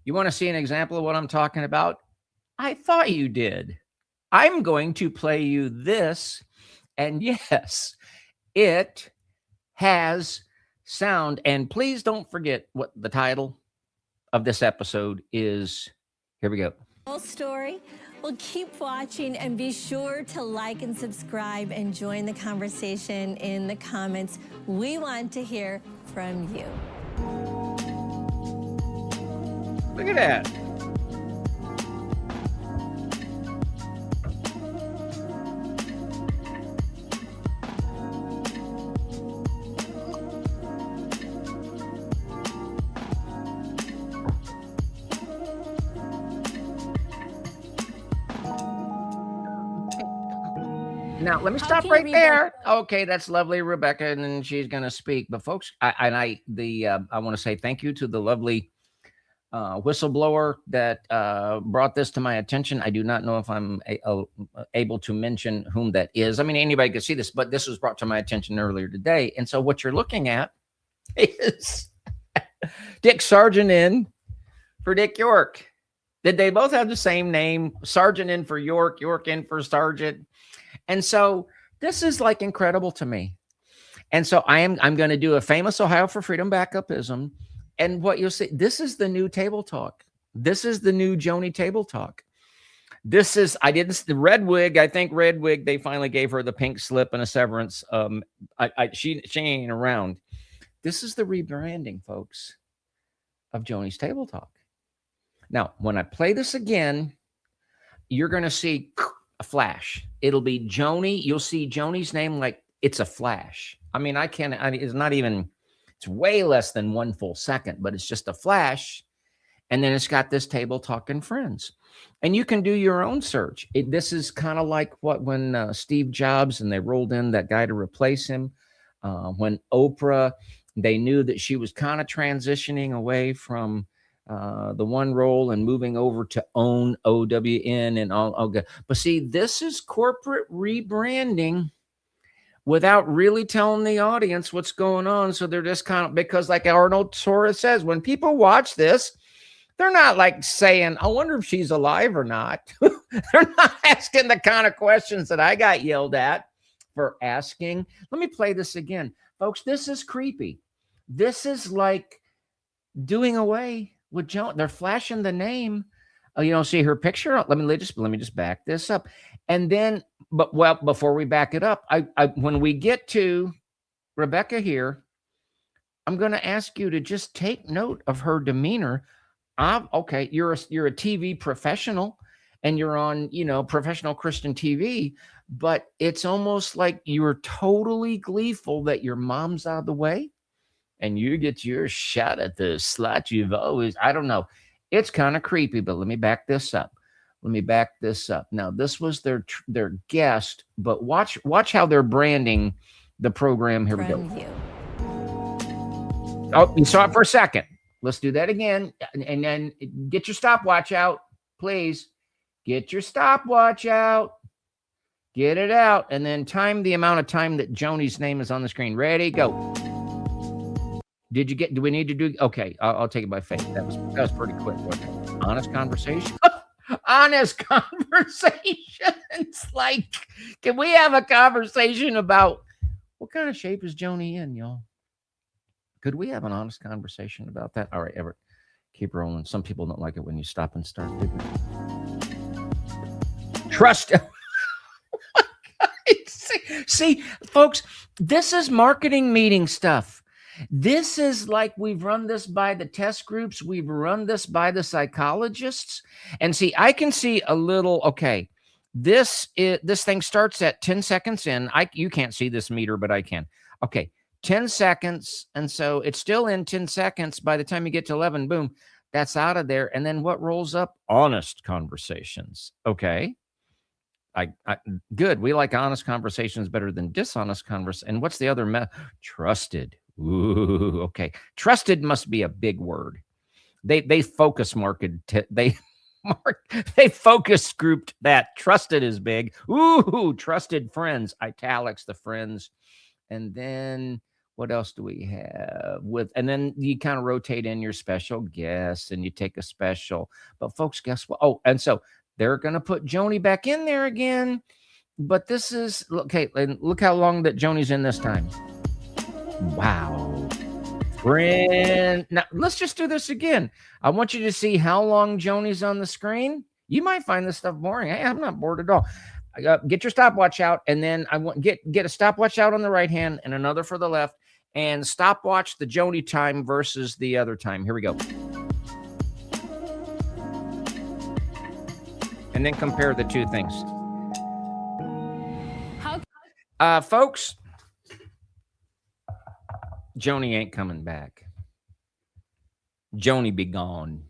You want to see an example of what I'm talking about? I thought you did. I'm going to play you this. And yes, it has sound. And please don't forget what the title of this episode is. Here we go. Story. Well, keep watching and be sure to like and subscribe and join the conversation in the comments. We want to hear from you. Look at that. Now, let me stop right there. Okay, that's lovely, Rebecca, and then she's going to speak. But folks, I want to say thank you to the lovely whistleblower that brought this to my attention. I do not know if I'm able to mention whom that is. I mean, anybody could see this, but this was brought to my attention earlier today. And so what you're looking at is Dick Sargent in for Dick York. Did they both have the same name? Sargent in for York, York in for Sargent. And so this is like incredible to me. And so I'm going to do a famous Ohio for Freedom backupism. And what you'll see, this is the new table talk. This is the new Joni table talk. This is, the red wig. I think red wig, they finally gave her the pink slip and a severance. She ain't around. This is the rebranding, folks, of Joni's table talk. Now, when I play this again, you're going to see a flash. It'll be Joni. You'll see Joni's name like it's a flash. I mean, it's not even, it's way less than 1 full second, but it's just a flash. And then it's got this table talking friends. And you can do your own search. This is kind of like when Steve Jobs and they rolled in that guy to replace him. When Oprah, they knew that she was kind of transitioning away from the one role and moving over to own OWN and all. Okay. But see, this is corporate rebranding without really telling the audience what's going on. So they're just kind of, because like Arnold Torres says, when people watch this, they're not like saying, I wonder if she's alive or not. They're not asking the kind of questions that I got yelled at for asking. Let me play this again. Folks, this is creepy. This is like doing away with Joan. They're flashing the name. You don't see her picture. Let me just back this up. And then, before we back it up, when we get to Rebecca here, I'm going to ask you to just take note of her demeanor. Okay, you're a TV professional and you're on, professional Christian TV, but it's almost like you're totally gleeful that your mom's out of the way and you get your shot at the slot you've always, I don't know. It's kind of creepy, but let me back this up. Now, this was their guest, but watch how they're branding the program. Here we go. Oh, you saw it for a second. Let's do that again. And then get your stopwatch out, please. Get your stopwatch out. Get it out. And then time the amount of time that Joni's name is on the screen. Ready, go. Do we need to do? Okay, I'll take it by faith. That was pretty quick. Honest conversation. Honest conversations. Like, can we have a conversation about what kind of shape is Joni in, y'all? Could we have an honest conversation about that? All right, Everett, keep rolling. Some people don't like it when you stop and start. Trust. See, folks, this is marketing meeting stuff. This is like we've run this by the test groups. We've run this by the psychologists. And see, I can see a little, okay, this thing starts at 10 seconds in. You can't see this meter, but I can. Okay, 10 seconds. And so it's still in 10 seconds. By the time you get to 11, boom, that's out of there. And then what rolls up? Honest conversations. Okay. Good. We like honest conversations better than dishonest conversations. And what's the other? Trusted. Ooh, okay. Trusted must be a big word. They focus they focus grouped that. Trusted is big. Ooh, trusted friends. Italics, the friends. And then What else do we have with, and then you kind of rotate in your special guests and you take a special, but folks, guess what? Oh, and so they're going to put Joni back in there again, but this is, okay, and look how long that Joni's in this time. Wow. Friend, now let's just do this again. I want you to see how long Joni's on the screen. You might find this stuff boring. Hey, I'm not bored at all. Get your stopwatch out, and then I want get a stopwatch out on the right hand and another for the left, and stopwatch the Joni time versus the other time. Here we go. And then compare the two things. Folks, Joni ain't coming back. Joni be gone.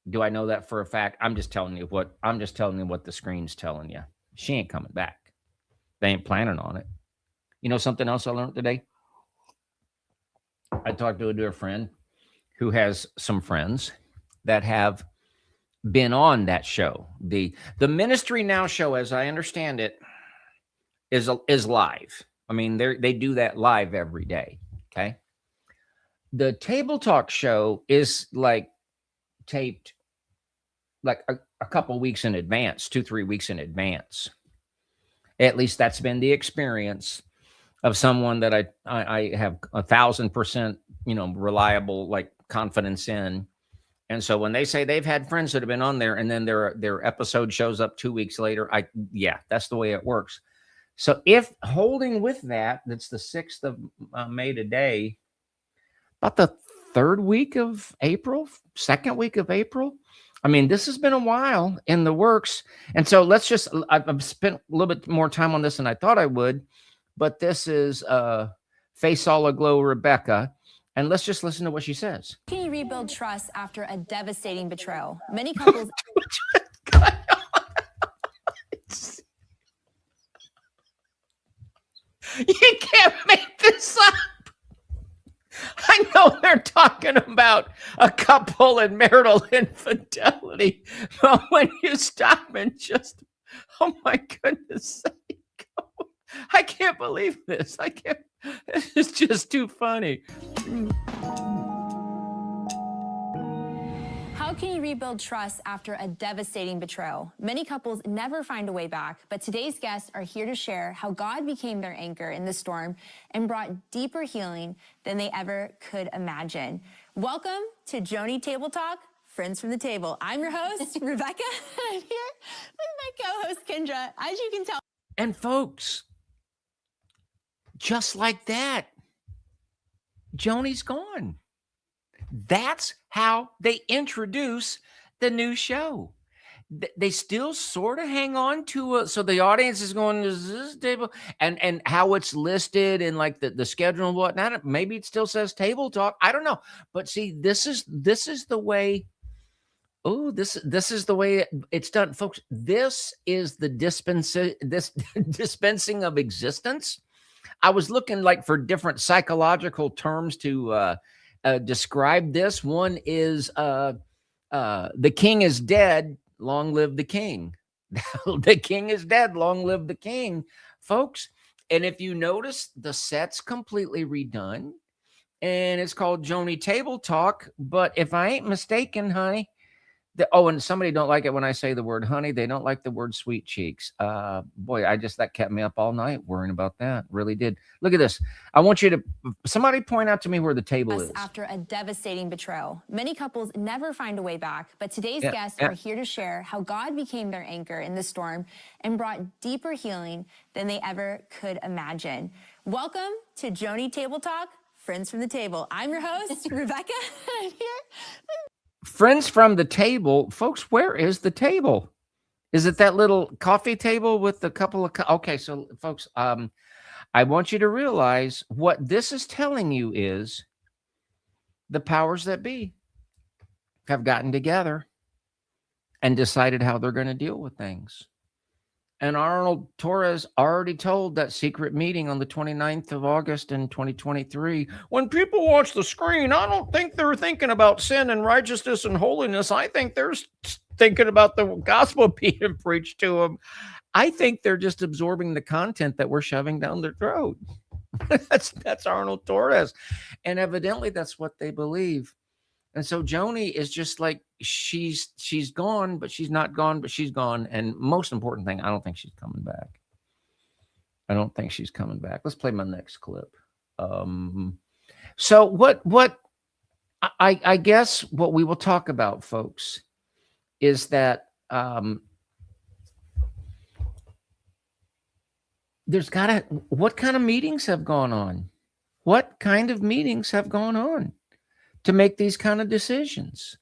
Do I know that for a fact? I'm just telling you what the screen's telling you. She ain't coming back. They ain't planning on it. You know something else I learned today? I talked to a dear friend who has some friends that have been on that show. The Ministry Now show, as I understand it, is live. I mean, they do that live every day. Okay. The Table Talk show is like taped like a couple weeks in advance, 2-3 weeks in advance. At least that's been the experience of someone that I have 1,000%, reliable, like, confidence in. And so when they say they've had friends that have been on there and then their episode shows up 2 weeks later, that's the way it works. So if holding with that's the 6th of May today, about the 3rd week of April, 2nd week of April. I mean, this has been a while in the works. And so I've spent a little bit more time on this than I thought I would, but this is Face All Aglow Rebecca. And let's just listen to what she says. Can you rebuild trust after a devastating betrayal? Many couples... You can't make this up. I know they're talking about a couple and marital infidelity, but when you stop and just, oh my goodness sake, I can't believe this. This is just too funny. How can you rebuild trust after a devastating betrayal? Many couples never find a way back, but today's guests are here to share how God became their anchor in the storm and brought deeper healing than they ever could imagine. Welcome to Joni Table Talk, Friends from the Table. I'm your host, Rebecca, and I'm here with my co-host, Kendra. As you can tell. And folks, just like that, Joni's gone. That's how they introduce the new show. They still sort of hang on to so the audience is going, is this table? And how it's listed in like the schedule and whatnot. Maybe it still says Table Talk. I don't know. But see, this is the way. Oh, this is the way it's done, folks. This is the dispensing of existence. I was looking like for different psychological terms to describe this. One is the king is dead, long live the king. The king is dead, long live the king, folks. And if you notice, the set's completely redone, and it's called Joni Table Talk. But if I ain't mistaken, honey, and somebody don't like it when I say the word honey. They don't like the word sweet cheeks. Boy, that kept me up all night worrying about that. Really did. Look at this. I want you to, somebody point out to me where the table is. After a devastating betrayal, many couples never find a way back, but today's guests are here to share how God became their anchor in the storm and brought deeper healing than they ever could imagine. Welcome to Joni Table Talk, Friends from the Table. I'm your host, Rebecca, and I'm here with Friends from the Table. Folks, where is the table? Is it that little coffee table with a couple of... Okay, so folks, I want you to realize what this is telling you is the powers that be have gotten together and decided how they're going to deal with things. And Arnold Torres already told that secret meeting on the 29th of August in 2023, when people watch the screen, I don't think they're thinking about sin and righteousness and holiness. I think they're thinking about the gospel being preached to them. I think they're just absorbing the content that we're shoving down their throat. That's Arnold Torres. And evidently that's what they believe. And so Joni is just like, she's gone, but she's not gone, but she's gone. And most important thing, I don't think she's coming back. I don't think she's coming back. Let's play my next clip. So what I guess what we will talk about, folks, is that what kind of meetings have gone on? What kind of meetings have gone on to make these kind of decisions?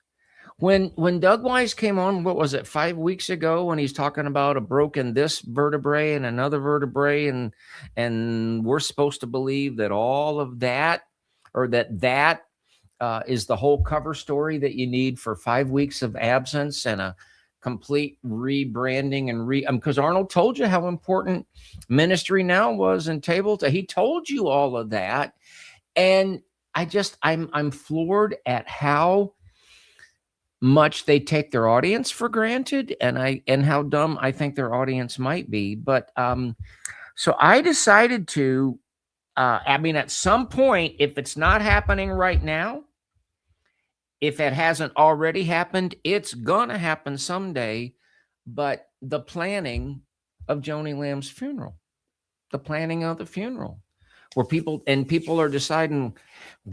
When Doug Wise came on, what was it, 5 weeks ago, when he's talking about a broken this vertebrae and another vertebrae, and we're supposed to believe that all of that, or that is the whole cover story that you need for 5 weeks of absence and a complete rebranding and because Arnold told you how important Ministry Now was in he told you all of that. And I'm floored at how much they take their audience for granted, and how dumb I think their audience might be. But so I decided to at some point, if it's not happening right now, if it hasn't already happened, it's gonna happen someday. But the planning of Joni Lamb's funeral, the planning of the funeral, where people are deciding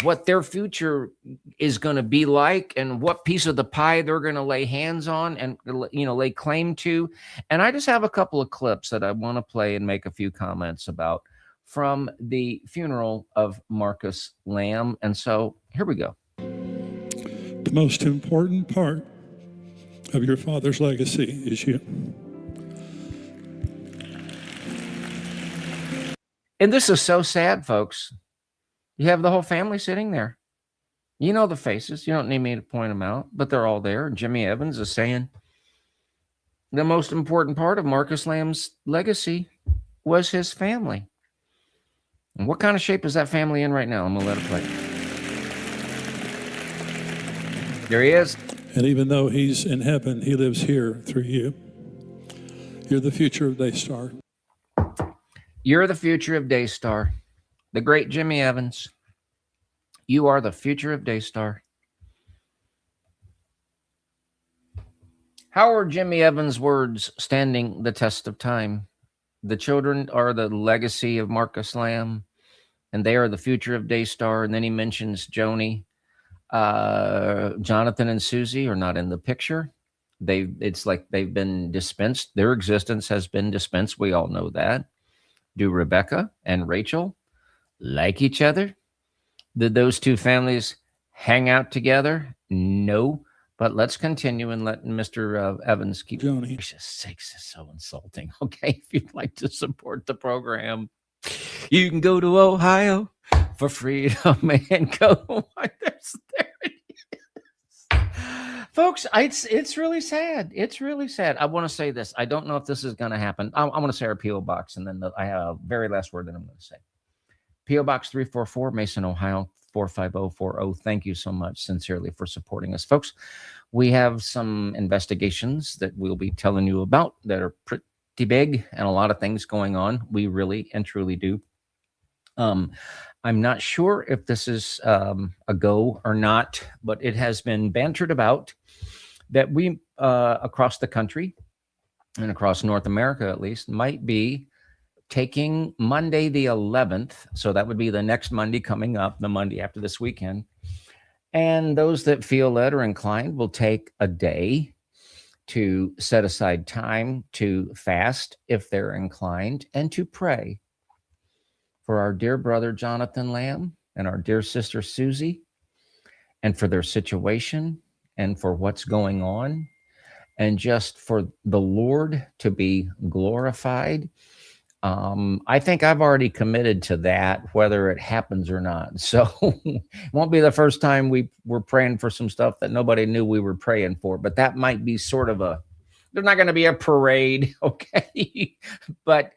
what their future is going to be like and what piece of the pie they're going to lay hands on and, lay claim to. And I just have a couple of clips that I want to play and make a few comments about from the funeral of Marcus Lamb. And so here we go. The most important part of your father's legacy is you. And this is so sad, folks. You have the whole family sitting there. You know the faces. You don't need me to point them out, but they're all there. And Jimmy Evans is saying the most important part of Marcus Lamb's legacy was his family. And what kind of shape is that family in right now? I'm going to let it play. There he is. And even though he's in heaven, he lives here through you. You're the future of Daystar. You're the future of Daystar. The great Jimmy Evans. You are the future of Daystar. How are Jimmy Evans' words standing the test of time? The children are the legacy of Marcus Lamb, and they are the future of Daystar. And then he mentions Joni. Jonathan and Susie are not in the picture. It's like they've been dispensed. Their existence has been dispensed. We all know that. Do Rebecca and Rachel like each other? Did those two families hang out together? No. But let's continue and let Mr. Evans keep. Joni. For sakes, is so insulting. Okay, if you'd like to support the program, you can go to Ohio for freedom and go. There it is. Folks, it's really sad. It's really sad. I want to say this. I don't know if this is going to happen. I want to say our P.O. Box, and then I have a very last word that I'm going to say. P.O. Box 344, Mason, Ohio, 45040. Thank you so much, sincerely, for supporting us. Folks, we have some investigations that we'll be telling you about that are pretty big and a lot of things going on. We really and truly do. I'm not sure if this is a go or not, but it has been bantered about that we, across the country and across North America at least, might be taking Monday the 11th. So that would be the next Monday coming up, the Monday after this weekend. And those that feel led or inclined will take a day to set aside time to fast if they're inclined, and to pray for our dear brother Jonathan Lamb and our dear sister Susie, and for their situation and for what's going on, and just for the Lord to be glorified. I think I've already committed to that, whether it happens or not. So it won't be the first time we were praying for some stuff that nobody knew we were praying for, but that might be sort of there's not going to be a parade. Okay. But,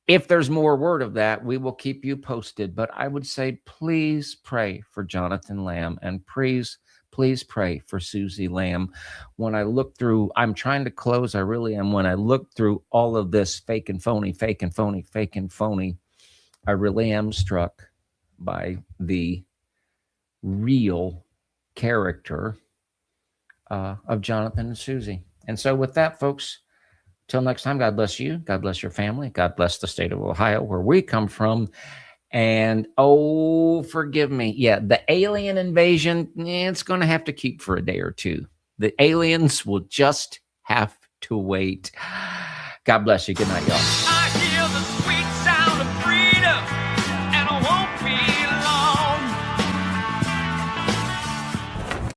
if there's more word of that, we will keep you posted. But I would say, please pray for Jonathan Lamb, and please pray for Susie Lamb. When I look through, I'm trying to close, I really am. When I look through all of this fake and phony, I really am struck by the real character of Jonathan and Susie. And so with that, folks, till next time, God bless you. God bless your family. God bless the state of Ohio, where we come from. And oh, forgive me. Yeah, the alien invasion, it's going to have to keep for a day or two. The aliens will just have to wait. God bless you. Good night, y'all.